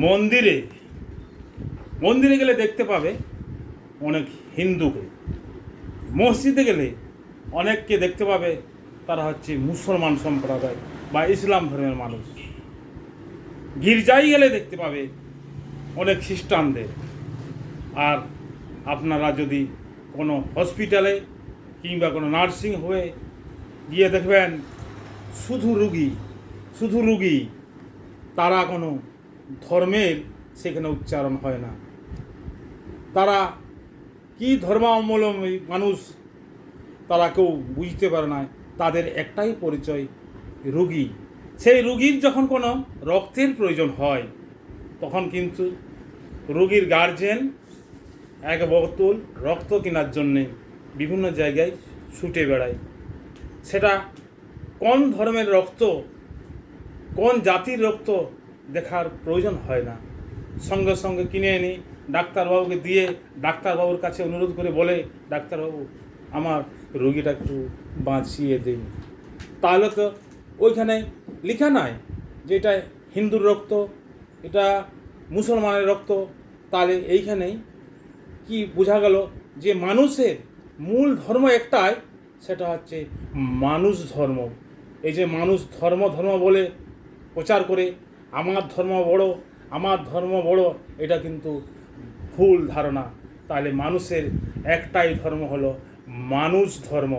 মন্দিরে মন্দিরে গেলে দেখতে পাবে অনেক হিন্দুকে, মসজিদে গেলে অনেককে দেখতে পাবে তারা হচ্ছে মুসলমান সম্প্রদায় বা ইসলাম ধর্মের মানুষ। গির্জায় গেলে দেখতে পাবে অনেক খ্রিস্টানদের। আর আপনারা যদি কোনো হসপিটালে কিংবা কোনো নার্সিং হোমে গিয়ে দেখবেন শুধু রুগী, তারা কোনো ধর্মের সেখানে উচ্চারণ হয় না। তারা কি ধর্মাবলম্বী মানুষ তারা কেউ বুঝতে পারে না। তাদের একটাই পরিচয় রুগী। সেই রুগীর যখন কোনো রক্তের প্রয়োজন হয় তখন কিন্তু রুগীর গার্জেন এক বোতল রক্ত কেনার জন্যে বিভিন্ন জায়গায় ছুটে বেড়ায়। সেটা কোন ধর্মের রক্ত, কোন জাতির রক্ত দেখার প্রয়োজন হয় না, সঙ্গে সঙ্গে কিনে এনে ডাক্তারবাবুকে দিয়ে ডাক্তারবাবুর কাছে অনুরোধ করে বলে, ডাক্তারবাবু আমার রোগীটা একটু বাঁচিয়ে দিন। তাহলে তো ওইখানে লেখা নাই যে এটা হিন্দুর রক্ত, এটা মুসলমানের রক্ত। তাহলে এইখানেই কি বোঝা গেল যে মানুষের মূল ধর্ম একটাই, সেটা হচ্ছে মানুষ ধর্ম। এই যে মানুষ ধর্ম বলে প্রচার করে আমার ধর্ম বড়, এটা কিন্তু ভুল ধারণা। তাহলে মানুষের একটাই ধর্ম হলো মানুষ ধর্ম।